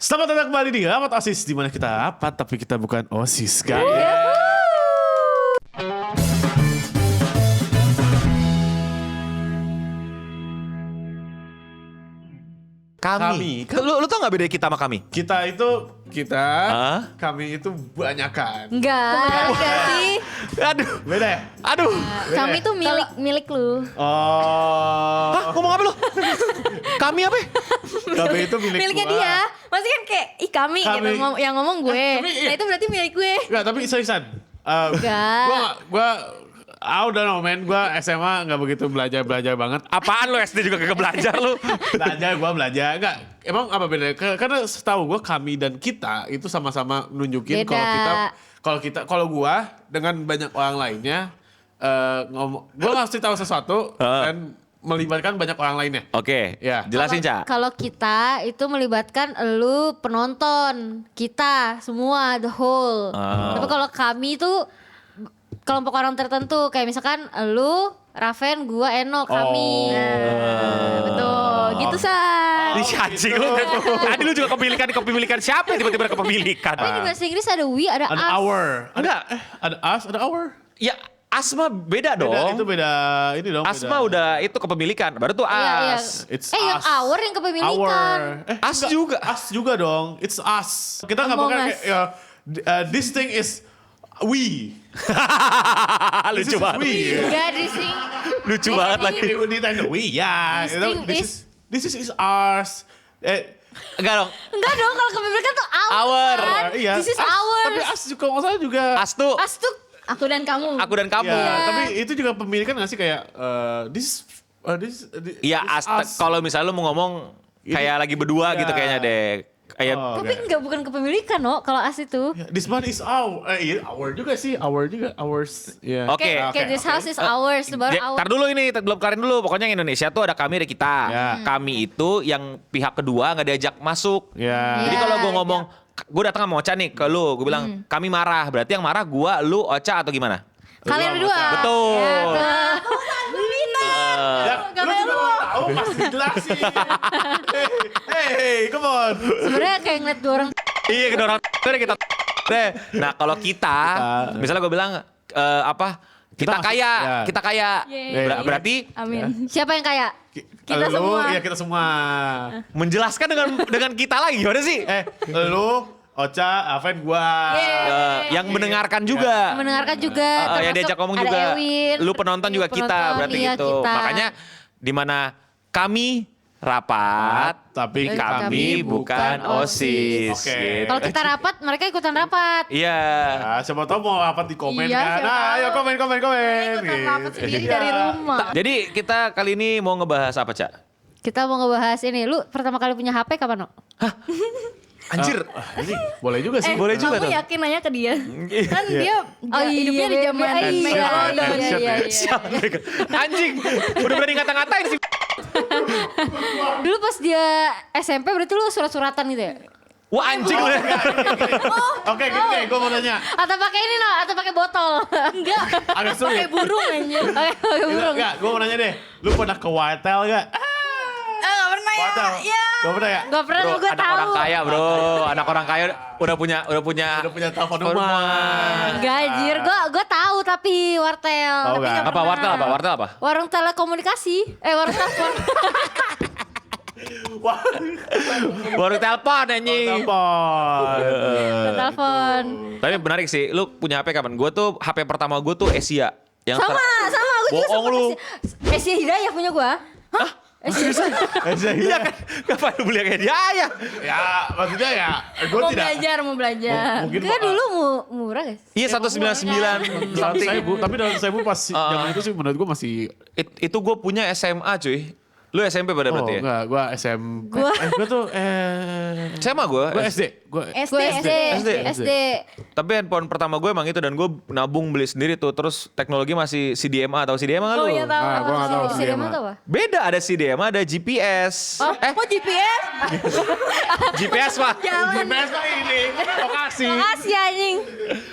Selamat datang kembali di Rapat OSIS, di mana kita rapat tapi kita bukan OSIS, guys. Kami. Lu tau gak beda kita sama kami? Kami itu banyakan. Enggak sih. Aduh. Beda ya? Aduh. Kami tuh milik lu. Oh. Hah, ngomong apa lu? Kami apa? Kami itu Miliknya gua. dia. Maksudnya kan kayak kami gitu yang ngomong gue. Tapi, Nah itu berarti milik gue. Enggak, tapi seriusan. Enggak. I don't know man, gue SMA gak begitu belajar banget. Apaan lu SD juga kagak belajar lu? Belajar. Enggak, emang apa bedanya? Karena setahu gue kami dan kita itu sama-sama nunjukin Beda. kalau gue dengan banyak orang lainnya gue ngasih tahu sesuatu dan melibatkan banyak orang lainnya. Oke, Ya. jelasin Ca. Kalau kita itu melibatkan lu penonton, kita semua the whole. Tapi kalau kami itu kelompok orang tertentu kayak misalkan lu, Raven, gua, Eno, kami. Betul, gitu San. Di cacing lu. Tadi lu juga kepemilikan siapa yang tiba-tiba kepemilikan? Tapi di bahasa Inggris ada we, ada Ada us. hour. Enggak. Ada us, ada hour. Ya, Asma beda dong. Itu beda ini dong. Asma beda. udah itu kepemilikan. Baru tuh Iya. As. It's yang us. hour yang kepemilikan. Us enggak, juga. Us juga dong. It's us. Kita nggak Among bakal Us. kayak this thing is we. Lucu This is banget. we. Enggak di sing. Lucu banget lagi. Di Nintendo we ya. This You know, thing this is ours. Enggak dong. Enggak dong, kalau kepemilikan tuh Our. kan? Iya. This is Us, ours. Tapi us juga nggak salah juga. As tuh Us tuh aku dan kamu. aku dan kamu. Ya, tapi itu juga pemilikan nggak sih kayak this Iya, us. kalau misalnya lu mau ngomong kayak lagi berdua Iya. gitu kayaknya deh. Kayak Oh, Tapi oke. enggak bukan kepemilikan no, kalau us itu. Ya, this one is our juga sih, ours. Ya. Oke. Kayak this house is ours, baru ours. Tar dulu ini, belum kelarin dulu. Pokoknya yang Indonesia tuh ada kami, ada kita. Ya. Kami itu yang pihak kedua nggak diajak masuk. Ya. Jadi Ya, kalau gue ngomong, gue datang sama Ocha nih ke lu, gue bilang kami marah. Berarti yang marah gue, lu, Ocha atau gimana? Kalian Lu berdua. sama Betul. Ya, Ya, lu juga tahu pasti dijelasin. Hey, come on. sebenarnya kayak ngeliat dua orang. Iya, kita orang kita. Deh. Nah kalau kita, misalnya gue bilang apa? Kita masuk, kaya, ya. kita kaya. Yeay. Berarti Amin. Siapa yang kaya? Kita Lu, semua. ya kita semua. menjelaskan dengan kita lagi, gimana sih? Lu, Ocha, Aven, gua. Yang mendengarkan juga. Mendengarkan juga. yang termasuk diajak ngomong ada juga. Ewin, Lu penonton juga kita, penonton, berarti iya, gitu. kita. Makanya di mana kami rapat, Tapi kami bukan OSIS. Oke. Gitu. Kalau kita rapat, mereka ikutan rapat. Iya. Nah, siapa tahu mau rapat di komen Iya, kan. siapa Nah, ayo tahu. komen. Ikutan rapat sendiri dari rumah. Jadi kita kali ini mau ngebahas apa, Cak? Kita mau ngebahas ini. Lu pertama kali punya HP kapan, No? Anjir. Ini boleh juga sih. Boleh juga Kamu tuh. yakin nanya ke dia? Kan Iya. dia hidupnya di zaman Megalodon. Iya. Siapa mereka? Anjing. Udah berani ngata-ngatain sih. Dulu pas dia SMP berarti lu surat-suratan gitu ya? Wah anjing lu. Oke, gini deh, gue mau nanya. Atau pakai ini no? Atau pakai botol? Enggak, Agak sulit. pakai burung aja. Pakai burung. Enggak, gue mau nanya deh. Lu pernah ke Wartel gak? Enggak pernah ya. Wartel. Ya. Gak pernah ya? Gak pernah, Bro, gue anak tahu. orang kaya, Bro. Anak orang kaya udah punya Udah punya telepon rumah. Gajir, gue tahu tapi wartel. Tahu Tapi nggak? nggak Apa pernah. wartel apa? Wartel apa? Warung telekomunikasi. Warung telepon. Wah, Warung telepon anjing. telepon. Telepon. Tapi menarik sih, lu punya HP kapan? Gue tuh HP pertama gue tuh Asia. Yang Sama, gue juga Bohong lu. Asia Hidayah punya gue. Hah? Iya kan? Kapan lu beli kayak dia ya? Ya, maksudnya ya, gue Mau tidak. belajar, mau belajar. Mungkin Kan dulu murah guys. Iya 199 something. Tapi dalam saya pas zaman itu sih menurut gue masih. Itu gue punya SMA cuy. Lu SMP pada Oh, berarti ya? enggak, gue SMP. Gue tuh SMA gue. gue SD. Gue Gue SD. Tapi handphone pertama gue emang itu dan gue nabung beli sendiri tuh. Terus teknologi masih CDMA atau CDMA nggak lu? Oh iya tahu. Ah, gua nggak tahu sih. CDMA tuh apa? Beda ada CDMA ada GPS. Oh GPS? GPS pak. GPS lah ini lokasi. Makasih anjing.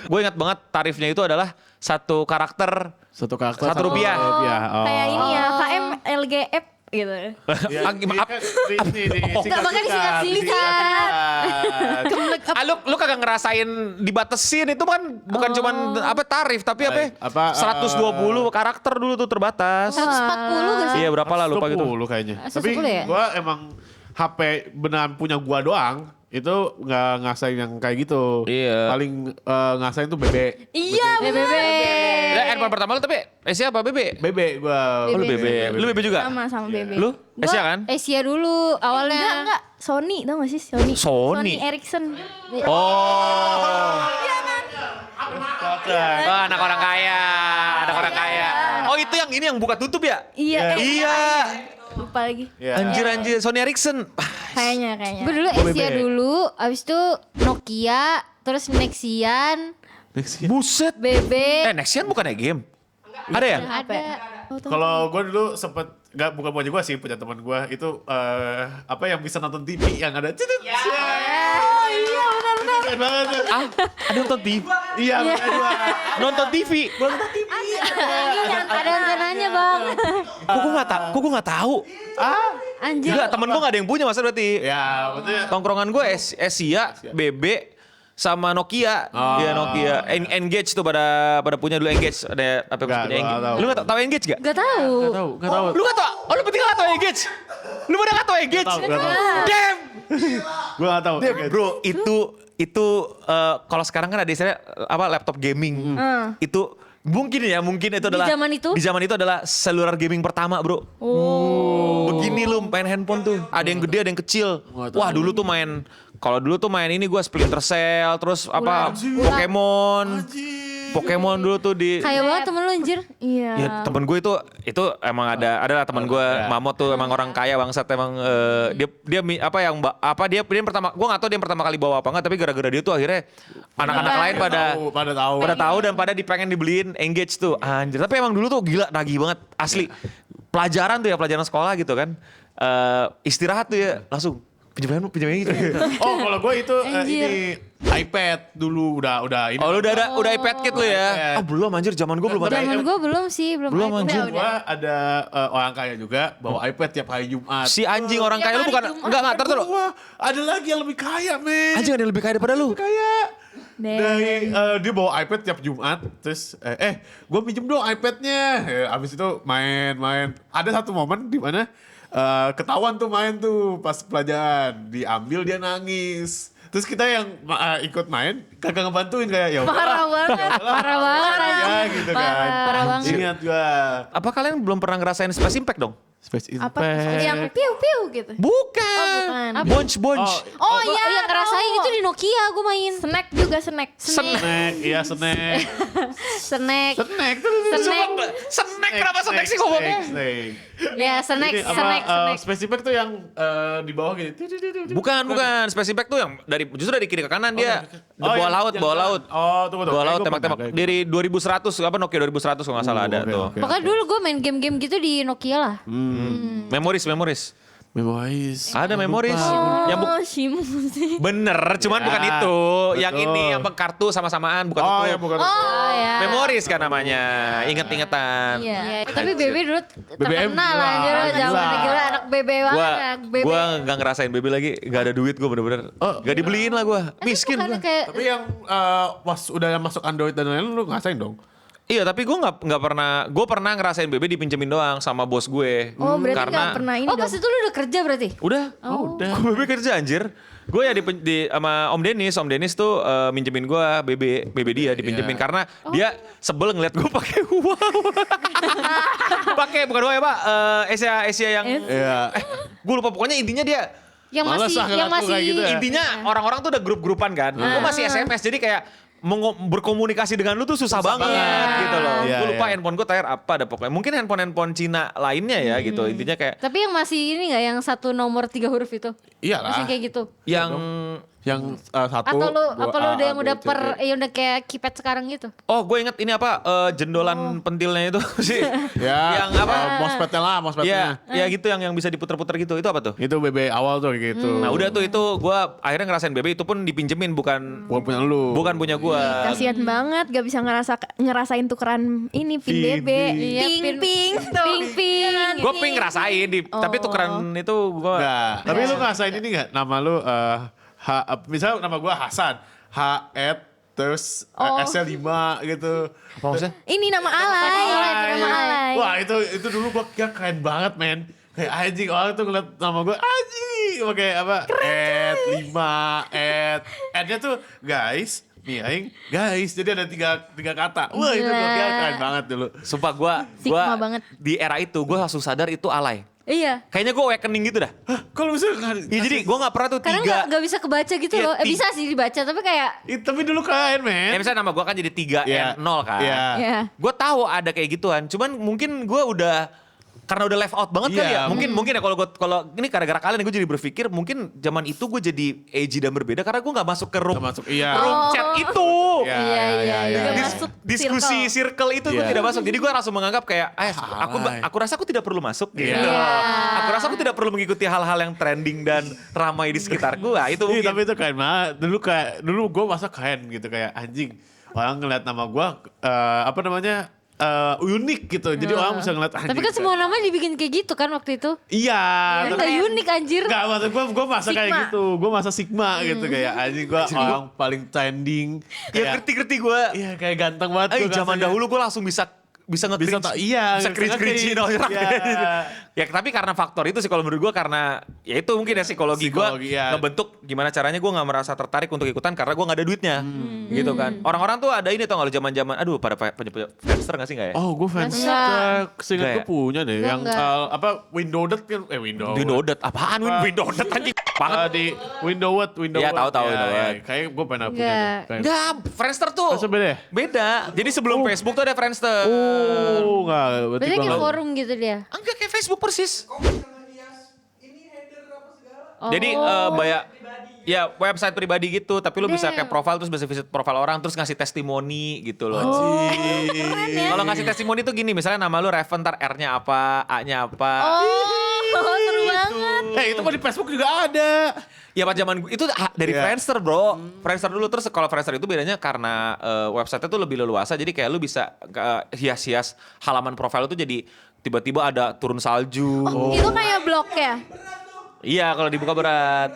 Gue ingat banget tarifnya itu adalah satu karakter Satu karakter Satu rupiah. Oh. Kayak ini ya, KM LGF gitu. Ya, Maaf. Nggak, makanya disingkat-singkat. Lu kagak ngerasain dibatesin itu kan bukan cuman tarif tapi Apa, 120 karakter dulu tuh terbatas. 140 gak sih? Iya berapa lah lupa gitu. 110 kayaknya. 110 Tapi ya? gua emang HP beneran punya gua doang. Itu nggak ngasain yang kayak gitu. Iya. Paling ngasain tuh BB. Iya, BBB. Handphone pertama lu tapi Asia apa BB? BB gua. Oh, lu BB. Lu BB juga? sama BB. Lu Asia kan? Asia dulu awalnya. Enggak. Sony, tau gak sih Sony? Sony? Ericsson. Oh. Keren. Oh, anak orang kaya. Anak orang kaya. Oh, itu yang ini yang buka tutup ya? Iya. Iya. Lupa lagi. Ya. Anjir Sony Ericsson. Kayaknya. Gue dulu Oh, Asia BB. dulu, abis itu Nokia, terus Nexian, Buset. BB. Nexian bukannya game? Ada ya? Ada. Kalau gue dulu sempet bukan punya gue sih, punya teman gue itu apa yang bisa nonton TV yang ada. Oh iya, benar-benar. Keren banget. Ah, ada nonton TV. Iya, makanya gua. Nonton TV. Ada antenanya bang. Kok gue nggak tahu? Anjir. Enggak, temen gue gak ada yang punya masa berarti. Ya, maksudnya Tongkrongan gue Asia, BB, sama Nokia. Iya Nokia. Engage tuh pada punya dulu Engage. Ada apa Nggak, punya gua Engage? nggak tahu. Lu gak tau Engage gak? Gak tahu. nggak tahu. Lu gak tau? Oh lu bertiga gak tau Engage? Lu pada gak tau Engage? Nggak tahu. Damn! Gue gak tahu. Bro, itu kalau sekarang kan ada istilah apa laptop gaming. Itu mungkin itu adalah zaman itu adalah seluler gaming pertama, Bro. Begini lu main handphone tuh. Ada yang gede, ada yang kecil. Wah, dulu tuh kalau dulu tuh main ini gue Splinter Cell, terus apa Pokemon. Pokemon dulu tuh di kayak banget temen lu anjir. Iya. ya temen gue itu emang adalah temen gue Mamot tuh emang orang kaya bangsat emang dia yang pertama gue nggak tahu dia yang pertama kali bawa apa enggak tapi gara-gara dia tuh akhirnya anak-anak lain pada tahu dan pada pengen dibeliin Engage tuh anjir tapi emang dulu tuh gila nagih banget asli pelajaran sekolah gitu kan istirahat tuh ya langsung pinjam gitu. Oh, kalau gue itu Anjir. ini iPad dulu udah ini. Oh lu udah iPad kit lu ya? iPad. belum anjir zaman gue belum ada. Zaman gue belum sih, belum Belum, iPad. anjir. Gue ada orang kaya juga bawa iPad tiap hari Jumat. Si anjing orang kaya lu bukan enggak terus lu. Wah, ada lagi yang lebih kaya, men. Anjing ada yang lebih kaya daripada lu. Kaya. Dari dia bawa iPad tiap Jumat, terus gue minjem dong iPadnya. Abis itu main. Ada satu momen di mana ketahuan tuh main tuh pas pelajaran, diambil dia nangis. Terus kita yang ikut main kagak ngebantuin kayak ya udah. Parah banget. Parah banget Ya anjing. gitu kan. Parah banget. Ingat gua. Apa kalian belum pernah ngerasain Space Impact dong? Space Apa? Impact. Yang piu-piu gitu. Bukan. bukan. Bunch. Oh iya, yang ngerasain itu di Nokia gue main. Snack juga snack. Snack, iya snack. Snack. Snack tuh. Snack. Snack kenapa snack sih ngomongnya? Snack. Ya snack, Ini apa, snack. Space Impact tuh yang di bawah gitu. Bukan. Space Impact tuh yang justru dari kiri ke kanan dia. Oh, Bawah yang- laut, yang bawah jalan. laut. Oh, tunggu. Bawah laut Kayak gua tembak-tembak. pernah, kayak Dari 2100 apa Nokia 2100 kalau nggak salah ada oke, tuh. oke. Pokoknya dulu gue main game-game gitu di Nokia lah. Memories. Memories. Ada memories. Yang Oh, Shimu sih. bener, cuman Ya, bukan itu. Yang betul. ini yang kartu sama-samaan bukan Oh, itu. yang bukan. Oh ya. Memories kan namanya. Ingat-ingatan. Iya. Tapi BB dulu BBM terkenal lah gila, anjir. Zaman gila. gila anak BB banget. Anak BB. Gua nggak ngerasain BB lagi, nggak ada duit gue bener-bener. Gak dibeliin lah gue, miskin Bukannya gue. kayak Tapi yang pas udah masuk Android dan lain-lain lu ngasain dong. Iya tapi gue nggak pernah, gue pernah ngerasain BB dipinjemin doang sama bos gue. Oh, berarti Karena nggak pernah ini Oh pas dong. itu lu udah kerja berarti? udah, udah. gue BB kerja anjir. Gue ya sama Om Dennis tuh minjemin gue BB dia dipinjemin karena dia sebel ngeliat gue pakai uang. Pakai bukan uang ya Pak, Asia yang Iya. gue lupa pokoknya intinya dia Yang Males masih lah yang ngeliat lu kayak gitu ya. intinya orang-orang tuh udah grup-grupan kan. Gue masih SMS jadi kayak berkomunikasi dengan lu tuh susah banget gitu loh. Iya, Gue lupa iya. handphone gue tayar apa ada pokoknya. Mungkin handphone Cina lainnya ya gitu. Intinya kayak Tapi yang masih ini gak yang satu nomor 3 huruf itu? Iyalah. Masih kayak gitu? yang Yang satu. Atau lu dua apa lu A, udah yang A, B, udah C, D. yang udah kayak keypad sekarang gitu? Oh, gue inget ini apa jendolan pentilnya itu sih. Ya, Yang apa? mospetnya lah, mospetnya. Ya gitu yang bisa diputer-puter gitu. Itu apa tuh? Itu BB awal tuh kayak gitu. Nah, udah tuh itu gue akhirnya ngerasain BB itu pun dipinjemin bukan Bukan punya lu. bukan punya gue. Kasian banget gak bisa ngerasain tukeran ini pin Pin, BB. Iya, Ping ping. Ping. Gue ping ngerasain tapi tukeran itu gue. Enggak. Tapi lu ngerasain ini enggak? Nama lu misalnya nama gua Hasan. H terus S-nya 5 gitu. Apa maksudnya? Ini nama alay. Nama alay. Wah, itu dulu gua kira keren banget, men. Kayak anjing orang tuh ngeliat nama gua anjing pakai apa? Ed 5 Ed-nya tuh guys, nih aing guys. Jadi ada tiga kata. Wah, itu gua kira keren banget dulu. Sumpah gue Sigma banget. di era itu gue langsung sadar itu alay. Iya. Kayaknya gue awakening gitu dah. Hah, kalau misalnya Ya jadi gue gak pernah tuh Karena tiga. nggak bisa kebaca gitu Iya, loh. Bisa sih dibaca tapi kayak tapi dulu keren, men. Ya misalnya nama gue kan jadi 3 Iya. N 0 kan. Iya. Iya. Gue tahu ada kayak gituan. Cuman mungkin gue udah karena udah left out banget kali Iya. ya. Mungkin ya kalau ini gara-gara kalian gue jadi berpikir mungkin zaman itu gue jadi edgy dan berbeda karena gue nggak masuk ke room, Nggak masuk, iya. room chat itu. Iya, Iya. Nggak Dis- masuk diskusi circle itu gue Iya. tidak masuk. Jadi gue langsung menganggap kayak aku rasa aku tidak perlu masuk gitu. Iya. Aku rasa aku tidak perlu mengikuti hal-hal yang trending dan ramai di sekitar gue. Itu Iya, mungkin. tapi itu keren banget. Dulu gue masa keren gitu kayak anjing. Orang ngeliat nama gue unik gitu. Jadi orang bisa ngeliat anjing. tapi kan semua nama dibikin kayak gitu kan waktu itu. Iya. Itu nggak unik anjir. Gak, maksud gue masa kayak Sigma. gitu. Gue masa Sigma gitu kayak anjing gue orang paling trending. Ya ngerti-ngerti gue. Iya kayak ganteng banget. gua Zaman rasanya. dahulu gue langsung bisa nge-cringe. Iya, Bisa cringe orang. Iya. Ya tapi karena faktor itu sih kalau menurut gue karena ya itu mungkin ya psikologi gue Psikologi, iya. ngebentuk gimana caranya gue nggak merasa tertarik untuk ikutan karena gue nggak ada duitnya gitu kan. Orang-orang tuh ada ini tau nggak lo zaman-zaman aduh pada punya Friendster nggak sih nggak ya? Oh, gue fans. Enggak. Seingat Enggak gue punya deh. Enggak, Yang enggak. Windowed kan. Windows apaan Windows anjing banget. Di Windowed. Iya, tahu, Windowed. Kayak gue pernah punya. Enggak. deh. Enggak, Friendster tuh Friendster beda ya? beda. Jadi sebelum Facebook tuh ada Friendster. Oh, enggak. Berarti Berarti gua kayak nggak- forum gitu dia. Enggak kayak Facebook persis. Oh. Jadi ya website pribadi gitu, tapi lu bisa kayak profile terus bisa visit profile orang terus ngasih testimoni gitu loh. Kalau ngasih testimoni tuh gini, misalnya nama lu Raven, ntar R-nya apa, A-nya apa. Oh, seru banget. itu mah di Facebook juga ada. Ya pas zaman itu dari Iya. Friendster bro. Friendster dulu terus kalau Friendster itu bedanya karena website-nya tuh lebih leluasa jadi kayak lu bisa hias-hias halaman profile itu jadi tiba-tiba ada turun salju. Itu kayak blog ya? Iya kalau dibuka berat.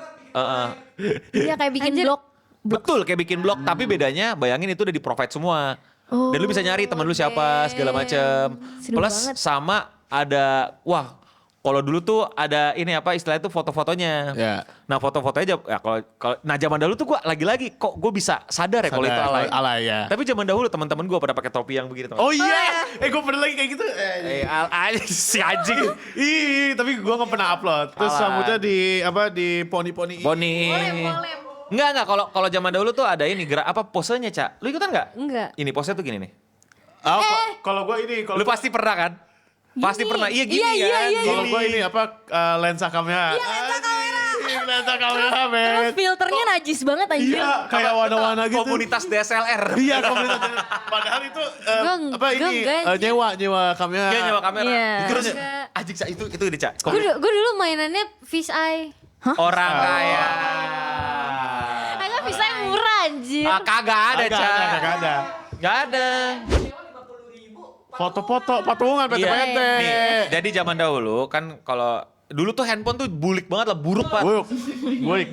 Iya kayak bikin Anjir. blog. Betul kayak bikin blog tapi bedanya bayangin itu udah di provide semua. Oh, Dan lu bisa nyari temen lu siapa segala macem. Seru Plus banget. sama ada kalau dulu tuh ada ini apa istilahnya tuh foto-fotonya. Ya. Nah foto-fotonya ya kalau zaman dahulu tuh gua lagi-lagi kok gue bisa sadar ya kalau itu alay. Alay ya. Tapi zaman dahulu teman-teman gue pada pakai topi yang begini teman. Oh iya. Gue pernah lagi kayak gitu. Si anjing. Ih, tapi gue gak pernah upload. Terus Alay. rambutnya di poni-poni. Boni. Enggak kalau zaman dahulu tuh ada ini gerak apa posenya, Cak. Lu ikutan enggak? Enggak. Ini posenya tuh gini nih. Oh, kalau gue ini. Lu pasti pernah kan? Pasti pernah. Iya gini Iya, kan. iya, Kalau gue ini lensa kamera. Iya, lensa kamera. Lensa kamera, men. Terus filternya najis banget anjir. Iya, kayak warna-warna gitu. Komunitas DSLR. Iya, komunitas. Padahal itu nyewa kamera. Iya nyewa kamera. Iya. Terus Enggak. anjing Cak, itu di Cak. Gue dulu mainannya fish eye. Orang kaya. Agak fish eye murah anjir. Kagak ada, Cak. Kagak ada. Gak ada. Foto-foto patungan Iya. PT-PT. Nih, jadi zaman dahulu kan kalau dulu tuh handphone tuh bulik banget lah, buruk banget.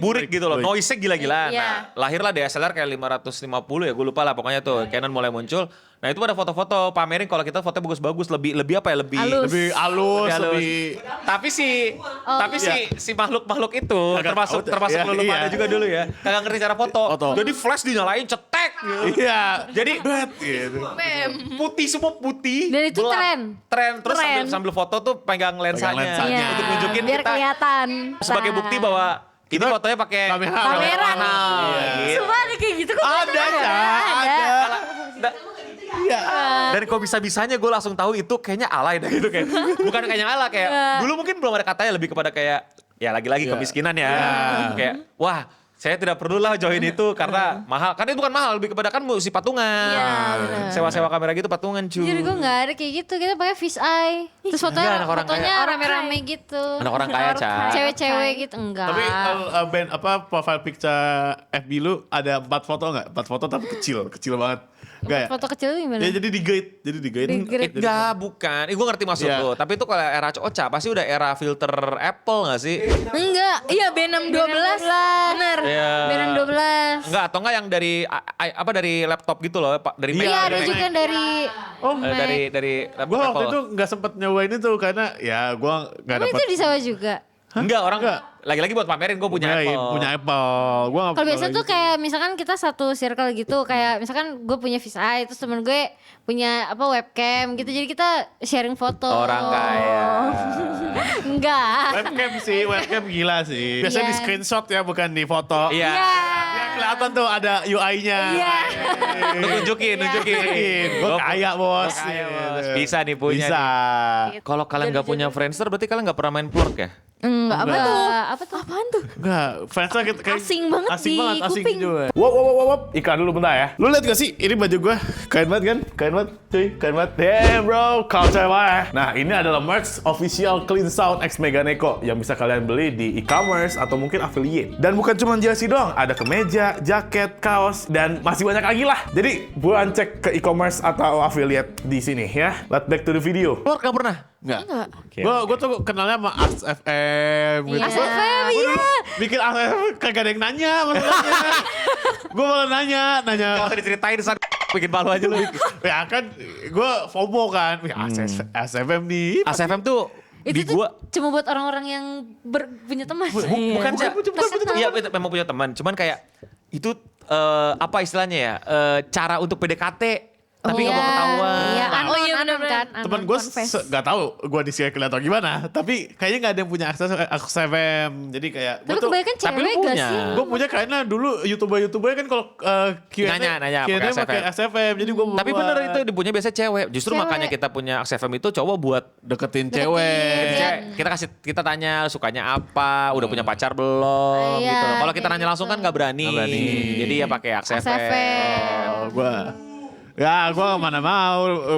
Burik gitu loh, noise-nya gila-gilaan. Iya. Nah, lahirlah DSLR kayak 550 ya, gue lupa lah pokoknya tuh. Canon mulai muncul. Nah itu ada foto-foto pamerin kalau kita fotonya bagus-bagus, lebih apa ya, lebih Halus. Lebih halus, halus. lebih... Tapi si makhluk-makhluk itu Kagak termasuk tahu. lu Iya. pada juga dulu ya. Kagak ngerti cara foto. Jadi flash dinyalain cetek gitu. Iya. Jadi gitu. putih semua putih. Dan itu gelap. tren. Tren terus Tren. sambil foto tuh pegang lensanya. lensanya. Iya, Untuk nunjukin biar kita kelihatan. sebagai bukti bahwa ini fotonya pakai Kamera. Gitu. Sumpah ada kayak gitu kok. Ada, Cak. Ada. Iya. Dan kok bisa-bisanya gue langsung tahu itu kayaknya alay dah gitu kayak. Bukan kayaknya alay kayak dulu mungkin belum ada katanya lebih kepada kayak ya lagi-lagi Iya. kemiskinan ya. Iya. Kayak wah Saya tidak perlulah join itu karena mahal. Karena itu bukan mahal, lebih kepada kan mesti patungan. Iya, benar. Sewa-sewa kamera gitu patungan cuy. Jadi gue gak ada kayak gitu, kita pakai fish eye. Terus Enggak, anak orang fotonya kaya. rame-rame gitu. Anak orang kaya, Ca. Cewek-cewek gitu, enggak. Tapi band profile picture FB lu ada 4 foto nggak? 4 foto tapi kecil banget. Enggak ya? Foto kecil itu gimana? Ya jadi di-grade. Enggak, bukan. Gue ngerti maksud Iya. lu. Tapi itu kalau era Ocha pasti udah era filter Apple gak sih? Enggak, iya B612. Bener. Iya. Beran 12. Enggak, atau enggak yang dari dari laptop gitu loh, dari Mac. Iya ada juga yang dari dari laptop Gue waktu Apple. itu nggak sempet nyobain itu karena ya gue nggak Tapi dapet. itu disewa juga. Enggak, orang lagi-lagi buat pamerin gue punya Apple. Punya Apple. Gue nggak Kalau biasa pernah tuh gitu. kayak misalkan kita satu circle gitu, kayak misalkan gue punya fish eye, terus temen gue punya webcam gitu, jadi kita sharing foto. Orang kaya. Enggak. Webcam gila sih. Biasanya Iya. di screenshot ya, bukan di foto. Iya. Ya kelihatan tuh ada UI-nya. Iya. Lu nunjukin. Gue Gua- kaya bos. Gua kaya, Bos. Gitu. Bisa nih punya Bisa. Kalau kalian nggak punya Friendster berarti kalian nggak pernah main Plurk ya? Enggak, apa Enggak. tuh? Apa tuh? Apaan tuh? Enggak, fansnya kayak Asing banget di asing kuping. juga. Wow. Iklan dulu bentar ya. Lu lihat gak sih? Ini baju gue keren banget kan? Keren banget, cuy. Keren banget. Damn bro, culture banget. Nah ini adalah merch official Clean Sound X Meganeko yang bisa kalian beli di e-commerce atau mungkin affiliate. Dan bukan cuma jersey doang, ada kemeja, jaket, kaos, dan masih banyak lagi lah. Jadi buruan cek ke e-commerce atau affiliate di sini ya. Let's back to the video. Plurk nggak pernah? Enggak. Oke. Gue tuh kenalnya sama Ars FM gitu. Ars FM, Gua dulu iya. bikin Ars FM kagak ada yang nanya masalahnya. Gue malah nanya. Gak usah diceritain saat bikin malu aja lu. Ya kan gue FOMO kan. Wih, Ars FM nih. ASFM tuh Itu di tuh gua cuma buat orang-orang yang punya teman. bukan Ca. Terkenal. Iya memang punya teman, cuman kayak itu apa istilahnya ya? Cara untuk PDKT tapi nggak mau ketahuan. Iya, Nah, anon, iya, anon bener-bener. kan. Temen anon. gue confess. gak tahu gue di circle atau gimana, tapi kayaknya nggak ada yang punya akses FM. Jadi kayak Tapi kebanyakan tapi lu cewek gak punya. sih? gue punya karena dulu youtuber kan kalau Q&A Nanya, Q&A pakai pakai SFM. Jadi gue Tapi bener itu dipunya biasa cewek. Justru Cewek. makanya kita punya ASFM itu cowok buat deketin Deketin. cewek. Cewek, kita tanya sukanya apa, udah punya pacar belum Iya, gitu loh. Kalau kita kayak nanya langsung gitu. kan nggak berani. Nggak berani. Jadi ya pakai ASFM. ASFM. Gue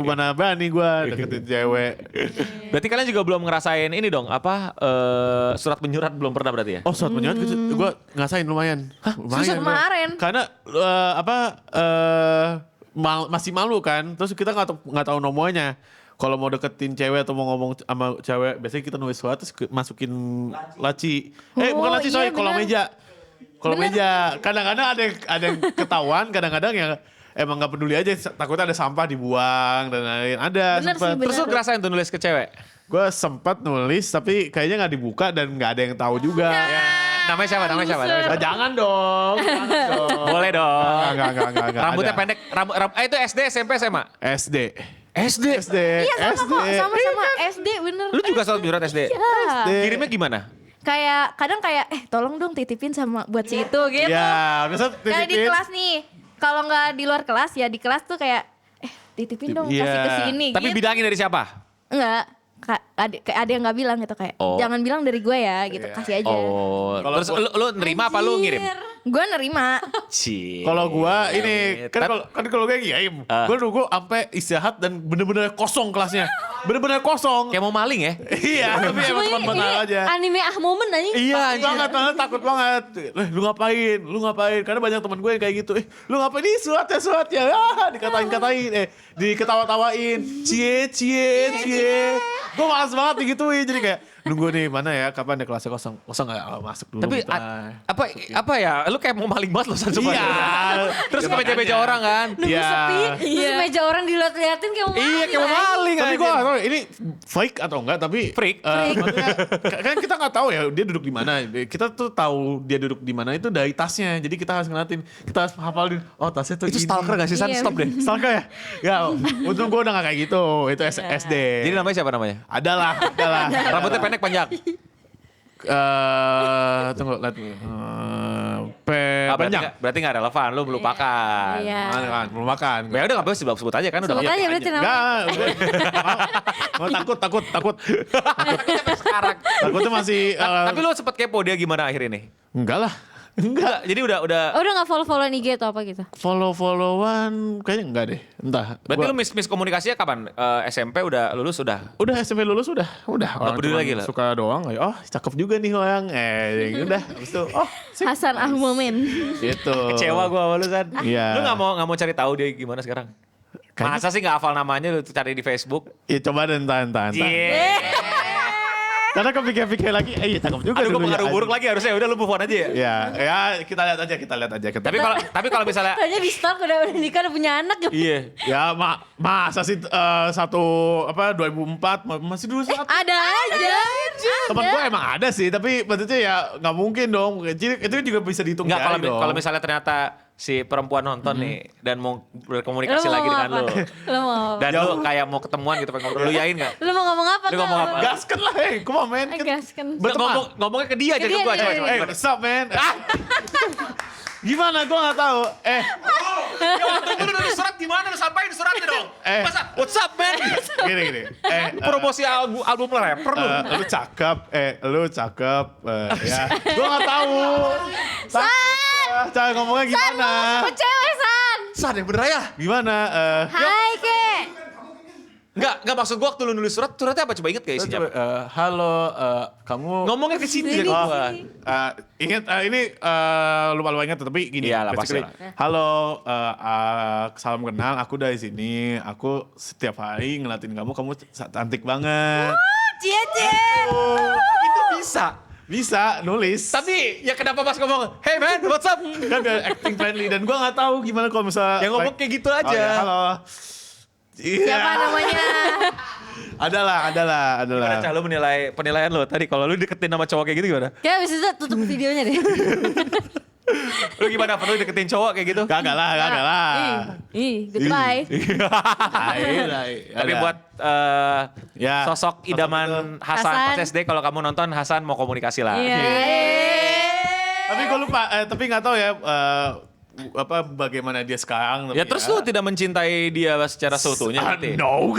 mana berani gue deketin cewek. Berarti kalian juga belum ngerasain ini dong, apa surat menyurat belum pernah berarti ya? Oh surat menyurat gue ngerasain lumayan. Lumayan. Susah kemarin. Karena masih malu kan. Terus kita nggak tahu nomornya. Kalau mau deketin cewek atau mau ngomong sama cewek, biasanya kita nulis surat terus masukin laci. Bukan laci, sorry, iya, kolom bener. meja. Kolom meja. Kadang-kadang ada yang ketahuan, kadang-kadang yang emang nggak peduli aja, takutnya ada sampah dibuang dan lain-lain. Ada Bener sempet. sih, Terus lu ngerasain tuh nulis ke cewek? Gue sempat nulis tapi kayaknya nggak dibuka dan nggak ada yang tahu juga. Namanya siapa? Ah, jangan dong. Boleh dong. Enggak. Rambutnya pendek. Itu SD, SMP, SMA? SD. SD. SD. Iya sama SD. kok, sama-sama SD bener. Lu juga surat menyurat SD? SD. Kirimnya gimana? Kayak kadang kayak tolong dong titipin sama buat si itu gitu. Ya, bisa Kayak di titipin. kelas nih. Kalau nggak di luar kelas ya di kelas tuh kayak titipin dong Iya. kasih ke sini Tapi gitu. bilangin dari siapa? Enggak. Ada yang nggak bilang gitu kayak Oh. jangan bilang dari gue ya gitu, Iya. kasih aja. Oh, Kalau terus lu nerima apa lu ngirim? Gue nerima. Cie. Kalau gua ini Tapi- kan kalau gue ngirim, Ah. gua nunggu sampai istirahat dan bener-bener kosong kelasnya. Bener-bener kosong. Kayak mau maling ya? Iya, tapi emang cuma bentar aja. Anime momen aja. Iya, Takut banget. Lu ngapain? Karena banyak teman gue yang kayak gitu. Lu ngapain nih surat ya? Dikatain. Diketawa-tawain. Cie. Gue malas banget digituin. Jadi kayak nunggu nih mana ya? Kapan ya kelasnya kosong? Kosong nggak? Masuk dulu. Tapi bentar. apa ya? Lu kayak mau maling banget loh Sansu. Iya. Terus Ya, ke meja-meja makanya. orang kan? Iya. Terus meja orang dilihat-liatin kayak mau Iya, kayak mau maling Tapi aja. gue gak tau ini fake atau enggak, tapi Freak. maksudnya, kan kita nggak tahu ya dia duduk di mana. Kita tuh tahu dia duduk di mana itu dari tasnya. Jadi kita harus ngeliatin, kita harus hafalin. Oh tasnya tuh Itu ini. stalker gak sih San? Iya. Stop deh. Stalker ya? Ya, untung gue udah gak kayak gitu. Itu SD. Jadi namanya siapa namanya? Adalah. Rambutnya pendek panjang. Tunggu, lihat dulu. Berarti Panjang. berarti gak relevan, lu melupakan. Iya. Kan, belum makan. Ya udah gak apa-apa sebut aja kan udah. Sebut aja berarti namanya. Enggak, takut. Sekarang. Takutnya masih Tapi lu sempet kepo dia gimana akhir ini? enggak lah. Enggak. Jadi udah Oh, udah gak follow-followan IG atau apa gitu? Follow-followan kayaknya enggak deh. Entah. berarti Gua- lu miskomunikasinya kapan? SMP udah lulus udah. Udah SMP lulus udah. Orang peduli cuman lagi lah. suka doang. Oh cakep juga nih orang. Udah. Habis itu sip. Hasan Ahmomen. Gitu. Kecewa gue sama lu San. Iya. Lu gak mau cari tahu dia gimana sekarang? Masa sih gak hafal namanya lu cari di Facebook? Ya coba deh entah. Karena kepikir-pikir lagi, iya cakep juga Aduh gue dulunya. pengaruh buruk lagi harusnya udah lu move on aja ya. Ya kita lihat aja. Tapi kalau misalnya Tanya di stalk udah nikah udah punya anak gitu. iya. ya masa sih 2004 masih dulu saat Ada aja. teman gue emang ada sih, tapi maksudnya ya nggak mungkin dong. Jadi itu juga bisa dihitung Enggak jari dong. kalau misalnya ternyata si perempuan nonton nih dan mau berkomunikasi Lu mau lagi dengan apa? lu. Lu mau Dan lu kayak mau ketemuan gitu pengen ngobrol, lu yain gak? Lu mau ngomong apa? Lu ngomong apa? Gaskan lah, come on man. Gaskan. Berteman. Ngomongnya ke dia aja Ke ke dia, gua dia, coba. dia. coba. What's up man? Gimana? Gue nggak tahu. Ya waktu itu lu nulis surat gimana? Lu sampaikan suratnya dong. Masa what's up man? Gini. Promosi album rapper lu. Lu cakep, ya. Gue nggak tahu. Cara ngomongnya gimana? Kok cewek San? San yang bener ya? Gimana? Hai kek. Enggak maksud gua waktu lu nulis suratnya apa coba inget gak isinya? Coba, halo, kamu Ngomongnya ke situ ya Sini, gua. sini. ingat ini lupa ingat tapi gini. Iyalah, pasti basically, halo, salam kenal. Aku dari sini. Aku setiap hari ngeliatin kamu cantik banget. Cie. Itu Bisa nulis. Tapi ya kenapa pas ngomong, hey man, what's up? Kan biar acting friendly dan gua nggak tahu gimana kalau misalnya Ya ngomong kayak gitu aja. Oh, ya, halo. Iya. Siapa namanya? Adalah. Gimana Cah, lu penilaian lo tadi kalau lu deketin sama cowok kayak gitu gimana? Kayak abis itu tutup videonya deh. Lu gimana? Perlu deketin cowok kayak gitu? Kagak lah. Goodbye. Tapi buat Ya, sosok idaman Hasan pas SD, kalau kamu nonton Hasan mau komunikasi lah. Iya. Tapi gue lupa, tapi nggak tahu ya bagaimana dia sekarang. Ya terus lu tidak mencintai dia secara seutuhnya gitu ya? No.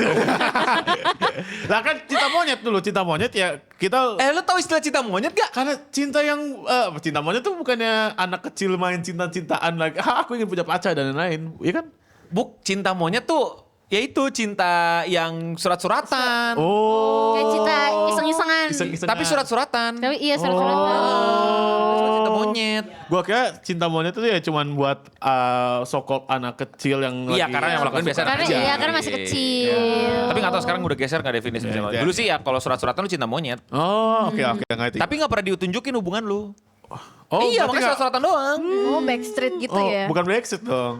Lah kan cinta monyet ya kita. Lu tahu istilah cinta monyet gak? Karena cinta cinta monyet tuh bukannya anak kecil main cinta-cintaan lagi. Aku ingin punya pacar dan lain-lain, iya kan? Cinta monyet tuh ya itu cinta yang surat-suratan. Oh. Kayak cinta iseng-isengan. Tapi surat-suratan. Tapi iya surat-suratan. Cuma cinta monyet. Gua kira cinta monyet itu ya cuman buat so-called anak kecil yang Iya, lagi karena yang melakukan biasanya Karena anak kecil. iya karena masih kecil. Tapi gak tahu sekarang udah geser gak definisi cinta monyet. Dulu sih ya kalau surat-suratan lu cinta monyet. Oh, oke ngerti. Tapi gak pernah ditunjukin hubungan lu. Oh, Iya, berarti makanya nggak- surat-suratan doang. Oh, Backstreet gitu ya. bukan Backstreet dong.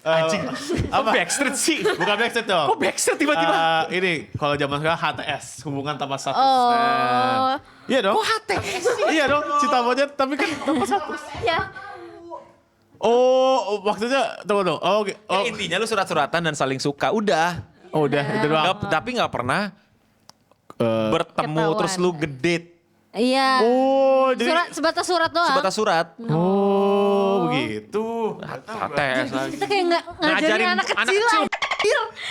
Anjing. Apa? Backstreet sih. Bukan Backstreet dong. Kok Backstreet tiba-tiba? Ini kalau zaman sekarang HTS, hubungan tanpa status. Oh. Iya dong. Kok HTS sih? Iya dong, cinta monyet tapi kan tanpa status. Ya. Oh, maksudnya tunggu. Oh, oke. Ya, intinya lu surat-suratan dan saling suka. Udah. Udah, itu doang. Tapi gak pernah Eh, bertemu Ketahuan. terus lu gedate. Iya. oh, jadi Sebatas surat doang. Sebatas surat. Oh, begitu. HTS lagi. Kita kayak ngajarin anak kecil lah.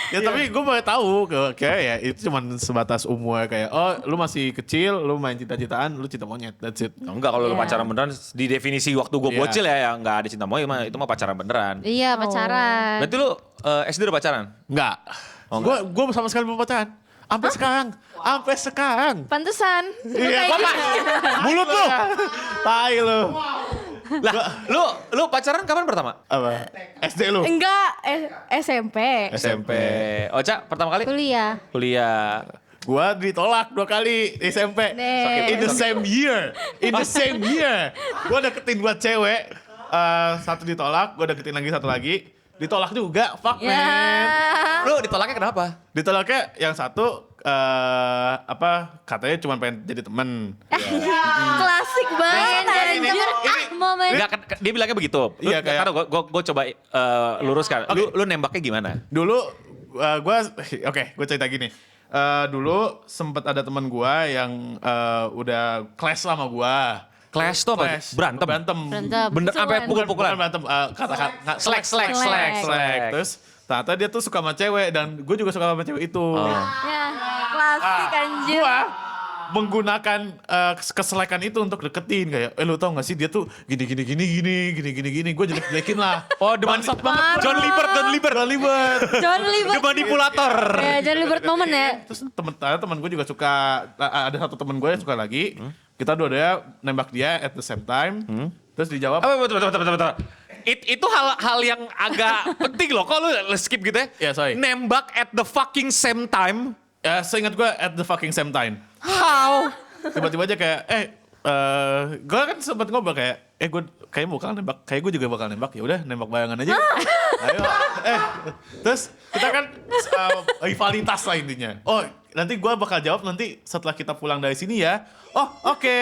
Ya tapi gue baru tahu kayak ya itu cuma sebatas umur kayak lu masih kecil, lu main cinta-cintaan, lu cinta monyet, that's it. Enggak, kalau lu Iya. pacaran beneran di definisi waktu gue Iya. bocil ya yang nggak ada cinta monyet itu mah pacaran beneran. Iya pacaran. Berarti lu SD udah pacaran? Enggak. Oh, Gue sama sekali belum pacaran. Sampai sekarang. Pantesan. Iya, mulut lu. Tai lu. Lah, lu pacaran kapan pertama? Apa? SD lu? Enggak, SMP. SMP. Oca pertama kali? Kuliah. Gua ditolak 2 kali di SMP. Nih. In the same year. Gua deketin buat cewek. Satu ditolak, gua deketin lagi satu lagi. Ditolak juga, fuck Ya. man. Lu ditolaknya kenapa? Ditolaknya yang satu katanya cuma pengen jadi temen. Klasik banget. Jadi anjir. momen. Enggak, kan dia bilangnya begitu. Iya, kayak- Karena gue coba luruskan. Lu nembaknya gimana? Dulu gue cerita gini. Dulu sempet ada teman gue yang udah clash sama gue. Clash tuh apa? Berantem. Berantem. Bener sampai Musuhan. pukul-pukulan. Bukan berantem, kata-kata Slack. Terus ternyata dia tuh suka sama cewek dan gue juga suka sama cewek itu. Oh. Ya, klasik anjir. Gua menggunakan keselekan itu untuk deketin kayak, lu tau gak sih dia tuh gini. Gue jelek-jelekin lah. Oh, Bangsat banget. John Libert. John Libert. The manipulator. Ya, John Libert moment ya. Terus temen gue juga suka, ada satu temen gue yang suka lagi. Kita dua-duanya nembak dia at the same time. Terus dijawab, Betul. Itu hal yang agak penting loh. Kok lu skip gitu ya? Ya, sorry. Nembak at the fucking same time. ya seingat gue at the fucking same time. How? Tiba-tiba aja kayak, gue kan sempat ngobrol kayak, gue kayaknya bakal nembak, kayak gue juga bakal nembak, ya udah nembak bayangan aja. Ayo, terus kita kan rivalitas lah intinya. Oh, nanti gue bakal jawab nanti setelah kita pulang dari sini ya. Oh, oke.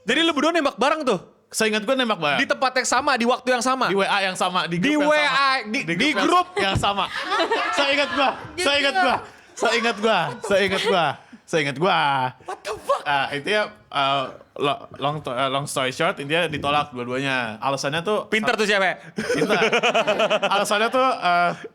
Jadi lu berdua nembak bareng tuh? Seingat gue nembak bareng. Di tempat yang sama, di waktu yang sama? Di WA yang sama, di Di grup yang WA, sama. di grup yang sama. Seingat gua. What the fuck? Intinya long story short, intinya ditolak dua-duanya. Alasannya tuh Pinter tuh cewek. pintar. Alasannya tuh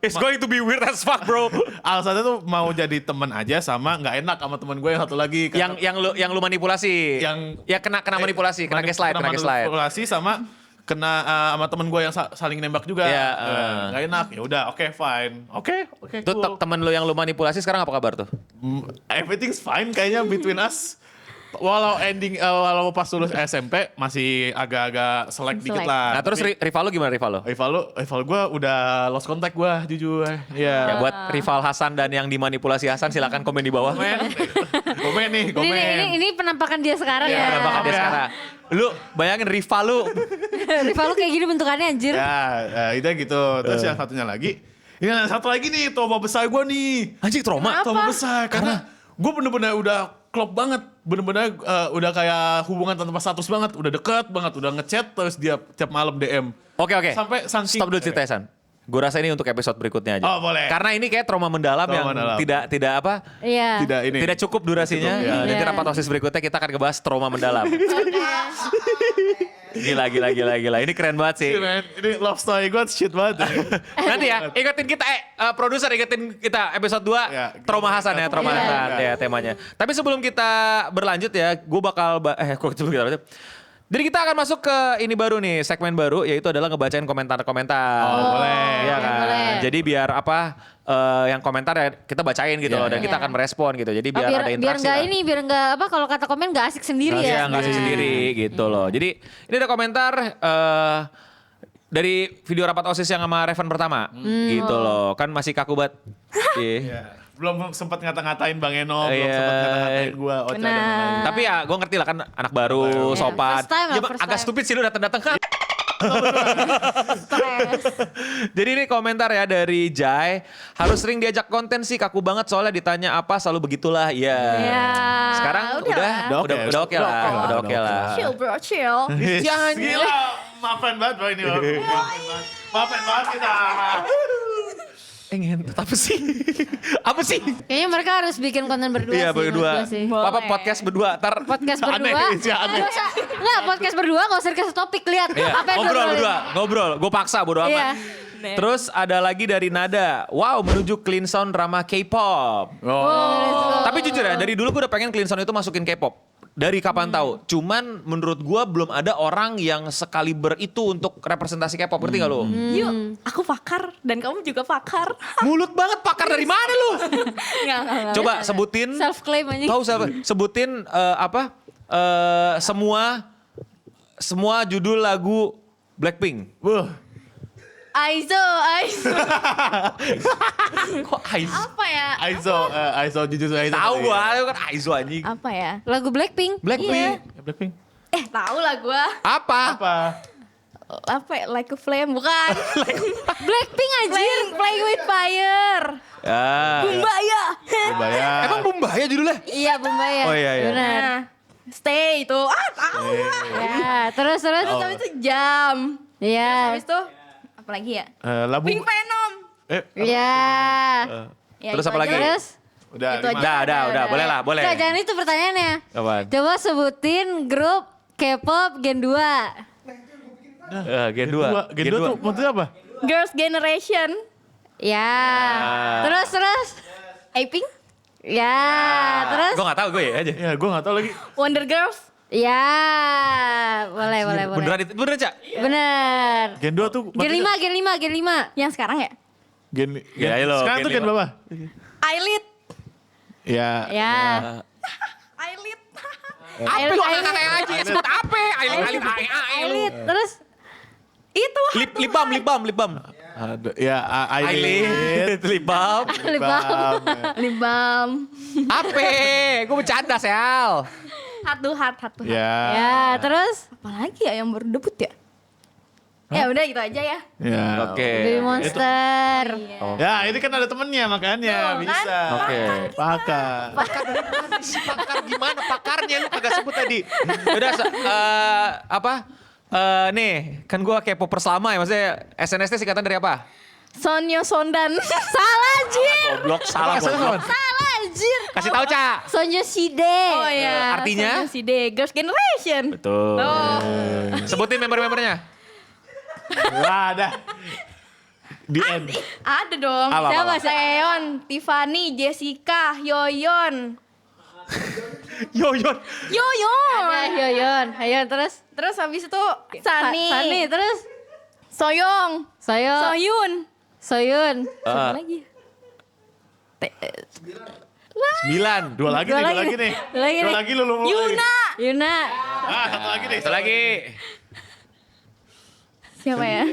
It's going to be weird as fuck, bro. alasannya tuh mau jadi teman aja sama nggak enak sama teman gue yang satu lagi. Yang lu manipulasi. Ya kena manipulasi, kena gaslight. Manipulasi sama kena sama temen gue yang saling nembak juga. Iya, Nggak enak. Ya udah, oke fine. Oke, Tuh cool. temen lu yang lu manipulasi sekarang apa kabar tuh? Everything's fine kayaknya between us. Walau pas lulus SMP masih agak-agak selek dikit Selek. lah. Nah terus rival lu gimana rival lu? Rival gue udah lost contact gue jujur. Ya Iya. buat rival Hasan dan yang dimanipulasi Hasan silakan komen di bawah. Komen nih. Ini penampakan dia sekarang Iya, ya. Bakal dia ya. sekarang. Lu bayangin rival lu. Rival lu kayak gini bentukannya anjir. Ya, itu gitu. Terus yang satunya lagi. Ini yang satu lagi nih, trauma besar gue nih. Anjing trauma. Trauma besar. Karena gue bener-bener udah klop banget. Bener-bener udah kayak hubungan tanpa status banget. Udah deket banget. Udah ngechat terus dia tiap malam DM. Oke. Sampai saking- Stop dulu ceritanya San. Gue rasa ini untuk episode berikutnya aja. Oh, boleh. Karena ini kayak trauma mendalam Trauma yang mendalam. tidak apa? Iya. Tidak cukup durasinya. Cukup, ya. Nanti Iya. rapat OSIS berikutnya kita akan ngebahas trauma mendalam. Gila. Ini keren banget sih. Man, ini love story gue shit banget. Nanti ya, ingetin kita, produser ingetin kita episode 2 Ya, trauma Hasan ya, trauma Iya. Hasan ya temanya. Tapi sebelum kita berlanjut ya, gue bakal, jadi kita akan masuk ke ini baru nih, segmen baru, yaitu adalah ngebacain komentar-komentar. Oh, boleh. Iya kan? boleh. Jadi biar yang komentar ya kita bacain gitu loh, dan kita akan merespon gitu. Jadi biar ada interaksi lah. biar nggak apa kalau kata komen nggak asik sendiri ya. Nggak sih sendiri gitu loh. Jadi ini ada komentar dari video rapat OSIS yang sama Revan pertama gitu loh. Kan masih kaku banget. Iya. Belum sempat ngata-ngatain Bang Eno, belum Iya. sempat ngata-ngatain gue, Ocha dan lain-lain. Tapi ya gue ngerti lah kan anak baru, Iya, sopan. first time lah, Ya, first agak time. stupid sih lu datang-datang kan. Stres. Jadi ini komentar ya dari Jai. Harus sering diajak konten sih, kaku banget soalnya ditanya apa selalu begitulah. Iya. Iya. Sekarang udah oke lah. Udah oke lah. Chill bro, chill. Jangan. Gila, maafin banget bro ini. Maafin banget kita. Ngentot apa sih? Apa sih? Kayaknya mereka harus bikin konten berdua Iya sih. menurut berdua. gua sih. Apa podcast berdua? Ntar Podcast Aneh, berdua. sih, aneh. Nggak usah- Nggak, podcast berdua gak usah dikasih topik. Lihat Iya, apa yang ngobrol diobrolin. berdua, ngobrol. Gue paksa bodo amat. Iya. Terus ada lagi dari Nada. Wow, menuju clean sound drama K-pop. Oh. Tapi jujur ya, dari dulu gue udah pengen clean sound itu masukin K-pop. Dari kapan tahu? Cuman menurut gue belum ada orang yang sekaliber itu untuk representasi K-pop. Ngerti gak lo? Yuk, aku pakar dan kamu juga pakar. Mulut banget, pakar dari mana lu? Nggak. Coba sebutin. Self claim aja. Tahu siapa? Sebutin semua judul lagu Blackpink. Aizo. Kok Aizo? Apa ya? Aizo jujur Aizo. Tahu gua, kan Aizo anjing. Apa ya? Lagu Blackpink. Blackpink. Blackpink. Tahu lah gua. Apa? Apa ya? Like a Flame, bukan? Blackpink anjir. Playing with Fire. Ah. Bumbaya. Bayar. Emang Bumbaya judulnya? Iya, Bumbaya. Oh, iya. Benar. Nah, Stay itu. Tahu lah. Ya, terus. Terus habis itu Jam. Iya. Habis itu apa lagi ya? Labu. Pink Venom. Iya. Ya, Terus itu apa aja. lagi? Terus? Udah, Itu lima. aja. Udah, boleh lah, boleh. Nggak, jangan itu pertanyaannya. Apaan? Coba sebutin grup K-pop Gen 2. Gen 2. Gen 2 tuh maksudnya apa? Girls Generation. Ya. Terus. Apink. Ya, terus? Gue gak tahu gue ya aja. Ya gue gak tahu lagi. Wonder Girls. Ya, boleh. Beneran Cak? Bener. Gen 2 tuh. Gen 5. Yang sekarang ya? Ya, lo, sekarang Gen tuh gen 5. berapa? Eyelid. Ya. Ya. Eyelid. Apa lu kakak aja sebut apa? Elit, terus? Itu. Lip balm. Ada. Ya, Eyelid, lip balm. Lip balm. Lip balm. Apa? Gue bercanda, Sel. Heart to heart. Ya. Ya, terus? Apalagi ya yang baru debut ya? Ya udah gitu aja ya. Ya. Oke. Baby Monster. Ya, ini kan ada temennya makanya Tuh, bisa. Oke. Pakar. Pakar gimana pakarnya lu kagak sebut tadi. Udah nih kan gue kayak popers lama ya, maksudnya SNSD singkatan dari apa? Sonyo Sondan. Salah, anjir. Goblok, salah goblok. Salah, anjir. Kasih tahu, Cak. Sonyo Side. Oh ya. Artinya? Sonyo Side, Girls Generation. Betul. Oh. Sebutin member-membernya. Wah, ada. Di end. Ada dong. Apa? Siapa? Seon, Tiffany, Jessica, Yoyon. Yoyon. Yoyon. Ada Yoyon. Ayo, terus? Terus habis itu Sunny. Sunny, terus? Soyong. Soyun. Soyun. Siapa lagi? 9. Dua lagi nih. Dua lagi lu. Yuna. Ah, satu lagi nih. Satu lagi. Siapa ya?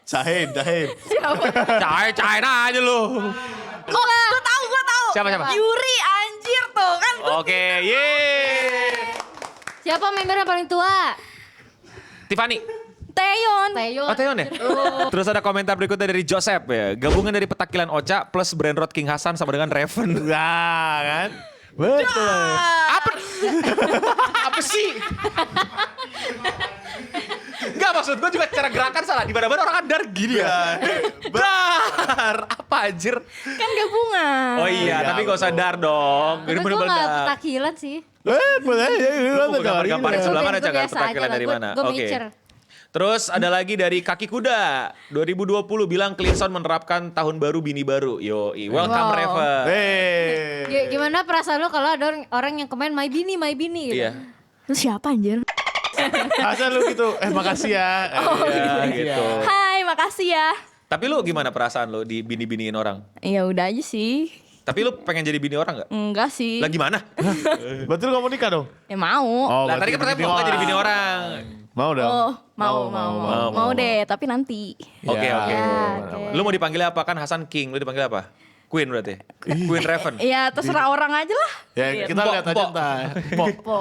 Cahin. Siapa? Cain aja lu. Oh, gue tahu. Siapa? Yuri, anjir tuh kan. Oke, yeay. Siapa member yang paling tua? Tiffany. Taeyeon. Taeyeon. Oh, Taeyeon ya? Terus ada komentar berikutnya dari Joseph ya. Gabungan dari petakilan Ocha plus Brainrot King Hasan sama dengan Raven. Nah, kan? Betul. Apa sih? Enggak, maksud gue juga cara gerakan salah. Di mana-mana orang kan dar gini ya. Dar. Apa anjir? Kan gabungan. Oh iya, tapi gak usah dar dong. Tapi gue gak petakilan sih. Boleh. Gambar-gambarin sebelah mana, Gua Cak? biasa aja Petakilan lah, dari mana? Gue Oke. mature. Terus ada lagi dari Kaki Kuda. 2020 bilang Clinton menerapkan tahun baru bini baru. Yoi, welcome Wow. Raven. Gimana perasaan lo kalau ada orang yang komen my bini gitu? Iya. Lu siapa anjir? Masa lu gitu, makasih ya. Iya gitu. Hai, makasih ya. Tapi lu gimana perasaan lu di bini-biniin orang? Ya udah aja sih. Tapi lu pengen jadi bini orang gak? Enggak sih. Lah gimana? Betul kamu nikah dong? Ya mau. Lah tadi kan pertanyaan mau gak jadi bini orang? Mau dong. Oh, mau deh, tapi nanti. Oke, Ya. oke. oke. Lu mau dipanggil apa? Kan Hasan King, lu dipanggil apa? Queen berarti? Queen Raven? Ya terserah orang aja lah. Ya kita Mpok, lihat aja mpok. entar. Po.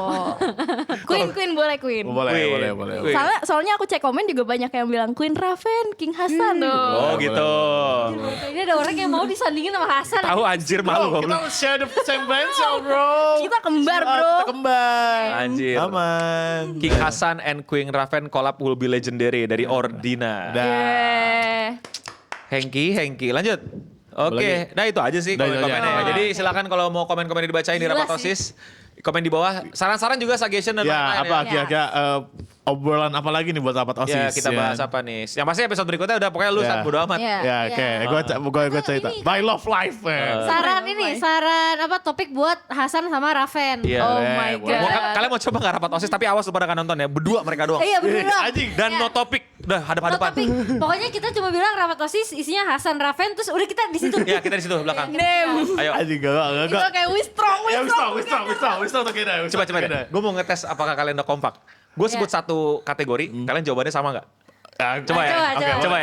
Queen boleh Queen. Boleh. Queen. Soalnya aku cek komen juga banyak yang bilang Queen Raven, King Hasan tuh. Oh gitu. Ini ada orang yang mau disandingin sama Hasan. Tahu anjir malu Bro, kita goblok. share the same pencil, bro. Kita kembar, bro. Kita kembar. Anjir. Aman. King Hasan and Queen Raven collab will be legendary dari Ordina. Dah. Hengki, lanjut. Oke, nah itu aja sih Nah, itu aja. komen-komennya. Jadi silakan kalau mau komen-komen dibacain di Gila Rapat OSIS, komen di bawah. Saran-saran juga suggestion dan Ya, lain-lain apa ya. kira-kira obrolan apa lagi nih buat rapat OSIS? Ya, kita bahas apa nih. Yang pasti episode berikutnya udah pokoknya lu Ya. bodo amat. Ya. Ya, oke. Gue cerita. My love life. Saran apa topik buat Hasan sama Raven. Iya. Oh Boleh, my boleh. god. Kalian mau coba nggak Rapat OSIS tapi awas lu pada nggak nonton ya. Berdua mereka doang. Iya bener dong. Anjing. Dan no topik. Udah hadap-hadapan. Topik. Pokoknya kita cuma bilang rapat OSIS isinya Hasan Raven terus udah kita di situ. Ya, kita di situ belakang. Damn. Ayo. Anjing gak. Itu kayak we strong. Ya, we strong together. Coba deh. Gue mau ngetes apakah kalian udah kompak. Gue sebut Ya. satu kategori, kalian jawabannya sama nggak? Coba ya. Coba,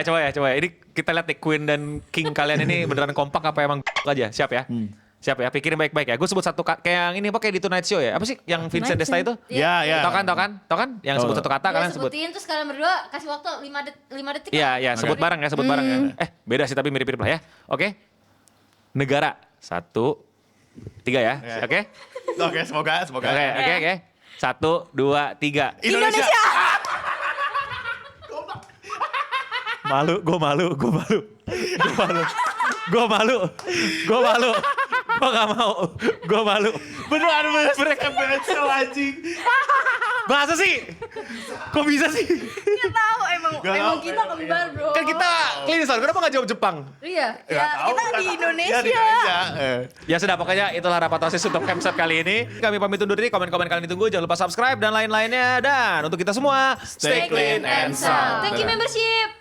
Coba ya. Ini kita lihat nih Queen dan King kalian ini beneran kompak apa emang aja? Siap ya? Siap ya, pikirin baik-baik ya. Gue sebut satu kayak yang ini apa kayak di Tonight Show ya? Apa sih yang Vincent Tonight Desta Show. itu? Ya. Tau kan? Yang sebut satu kata kalian sebut. Sebutin terus kalian berdua kasih waktu 5 detik. Iya, sebut bareng ya. Beda sih tapi mirip-mirip lah ya. Oke. Negara. 1, 3 ya. Ya. Oke. Oke, semoga. Oke. 1, 2, 3. Indonesia. Gue malu. Gue gak mau. Gue malu. Beneran mereka pencil anjing. Masa sih? Kok bisa sih? Nggak tahu emang kita kembar bro. Kan kita klinis, kenapa gak jawab Jepang? Iya, Nggak ya tahu, kita nggak di tahu. Indonesia. Ya, di Indonesia. Ya sudah, pokoknya itulah rapat OSIS untuk Kemset kali ini. Kami pamit undur diri, komen-komen kalian ditunggu. Jangan lupa subscribe dan lain-lainnya. Dan untuk kita semua, Stay clean and sound. Thank you membership.